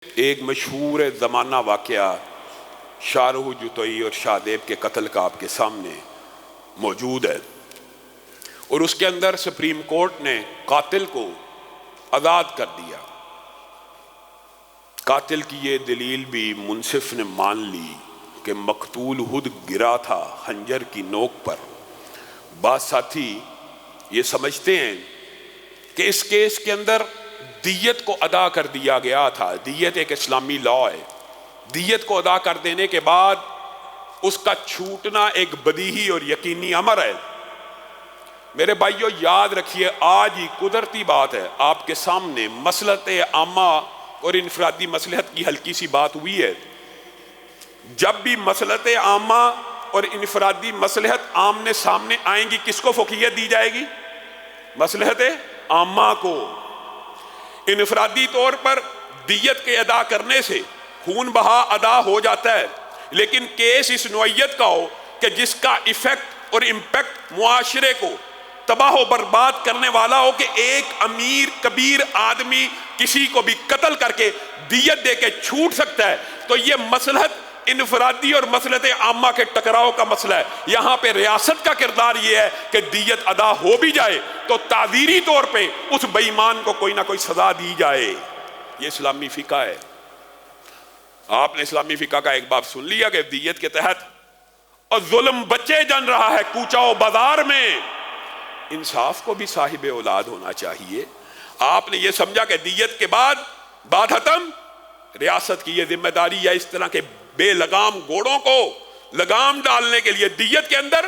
ایک مشہور زمانہ واقعہ شاہ رخ جتوئی اور شاہ دیب کے قتل کا آپ کے سامنے موجود ہے، اور اس کے اندر سپریم کورٹ نے قاتل کو آزاد کر دیا۔ قاتل کی یہ دلیل بھی منصف نے مان لی کہ مقتول خود گرا تھا خنجر کی نوک پر۔ بعض ساتھی یہ سمجھتے ہیں کہ اس کیس کے اندر دیت کو ادا کر دیا گیا تھا۔ دیت ایک اسلامی لاء ہے، دیت کو ادا کر دینے کے بعد اس کا چھوٹنا ایک بدیہی اور یقینی امر ہے۔ میرے بھائیو یاد رکھیے، آج ہی قدرتی بات ہے آپ کے سامنے مصلحت عامہ اور انفرادی مصلحت کی ہلکی سی بات ہوئی ہے۔ جب بھی مصلحت عامہ اور انفرادی مصلحت آمنے سامنے آئیں گی، کس کو فوقیت دی جائے گی؟ مصلحت عامہ کو۔ انفرادی طور پر دیت کے ادا کرنے سے خون بہا ادا ہو جاتا ہے، لیکن کیس اس نوعیت کا ہو کہ جس کا ایفیکٹ اور امپیکٹ معاشرے کو تباہ و برباد کرنے والا ہو، کہ ایک امیر کبیر آدمی کسی کو بھی قتل کر کے دیت دے کے چھوٹ سکتا ہے، تو یہ مصلحت انفرادی اور مصلحت عامہ کے ٹکراؤ کا مسئلہ ہے۔ یہاں پہ ریاست کا کردار یہ ہے کہ دیت ادا ہو بھی جائے تو تعزیری طور پہ اس بے ایمان کو کوئی نہ کوئی سزا دی جائے۔ یہ اسلامی فقہ ہے۔ آپ نے اسلامی فقہ کا ایک باب سن لیا کہ دیت کے تحت اور ظلم بچے جن رہا ہے کوچہ و بازار میں، انصاف کو بھی صاحب اولاد ہونا چاہیے۔ آپ نے یہ سمجھا کہ دیت کے بعد بات ختم، ریاست کی یہ ذمہ داری ہے اس طرح کے بے لگام گھوڑوں کو لگام ڈالنے کے لیے۔ دیت کے اندر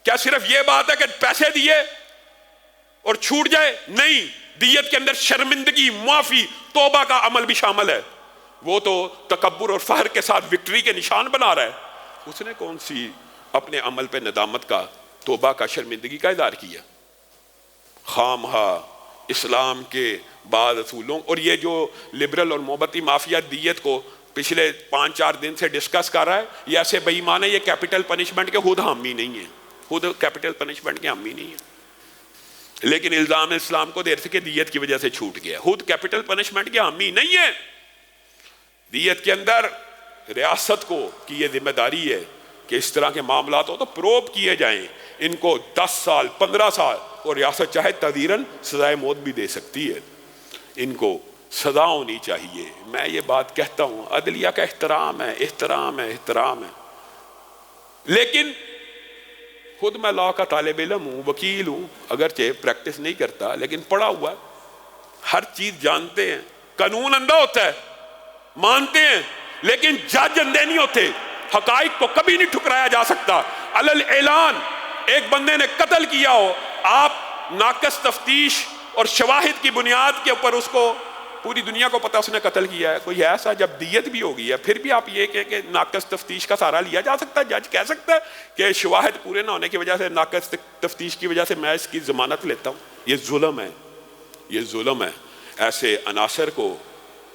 کیا صرف یہ بات ہے کہ پیسے دیے اور چھوٹ جائے؟ نہیں، دیت کے اندر شرمندگی، معافی، توبہ کا عمل بھی شامل ہے۔ وہ تو تکبر اور فخر کے ساتھ وکٹری کے نشان بنا رہا ہے، اس نے کون سی اپنے عمل پہ ندامت کا، توبہ کا، شرمندگی کا اظہار کیا؟ خامہا اسلام کے بعض اصولوں، اور یہ جو لبرل اور محبتی مافیا دیت کو پچھلے 5-4 دن سے ڈسکس کر رہا ہے، یہ ایسے بے ایمان ہے، یہ کیپٹل پنشمنٹ کے خود حامی نہیں ہے، خود کیپٹل پنشمنٹ کے حامی نہیں ہے، لیکن الزام اسلام کو دیر سے کہ دیت کی وجہ سے چھوٹ گیا، خود کیپٹل پنشمنٹ کے حامی نہیں ہے۔ دیت کے اندر ریاست کو کی یہ ذمہ داری ہے کہ اس طرح کے معاملات ہو تو پروب کیے جائیں، ان کو 10 سال 15 سال، اور ریاست چاہے تعزیراً سزائے موت بھی دے سکتی ہے، ان کو سزا ہونی چاہیے۔ میں یہ بات کہتا ہوں، عدلیہ کا احترام ہے، احترام ہے، احترام ہے، لیکن خود میں لاء کا طالب علم ہوں، وکیل ہوں، اگرچہ پریکٹس نہیں کرتا لیکن پڑھا ہوا ہے، ہر چیز جانتے ہیں، قانون اندھا ہوتا ہے، مانتے ہیں، لیکن جج اندھے نہیں ہوتے۔ حقائق کو کبھی نہیں ٹھکرایا جا سکتا۔ علل اعلان ایک بندے نے قتل کیا ہو، آپ ناقص تفتیش اور شواہد کی بنیاد کے اوپر اس کو، پوری دنیا کو پتا اس نے قتل کیا ہے، کوئی ایسا جب دیت بھی ہو گئی ہے پھر بھی آپ یہ کہ ناقص تفتیش کا سہارا لیا جا سکتا ہے؟ جج کہہ سکتا ہے کہ شواہد پورے نہ ہونے کی وجہ سے، ناقص تفتیش کی وجہ سے میں اس کی ضمانت لیتا ہوں؟ یہ ظلم ہے، یہ ظلم ہے۔ ایسے عناصر کو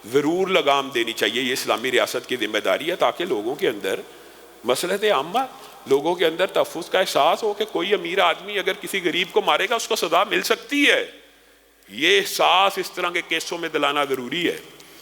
ضرور لگام دینی چاہیے، یہ اسلامی ریاست کی ذمہ داری ہے، تاکہ لوگوں کے اندر مصلحت عامہ، لوگوں کے اندر تحفظ کا احساس ہو کہ کوئی امیر آدمی اگر کسی غریب کو مارے گا اس کو سزا مل سکتی ہے۔ یہ احساس اس طرح کے کیسوں میں دلانا ضروری ہے۔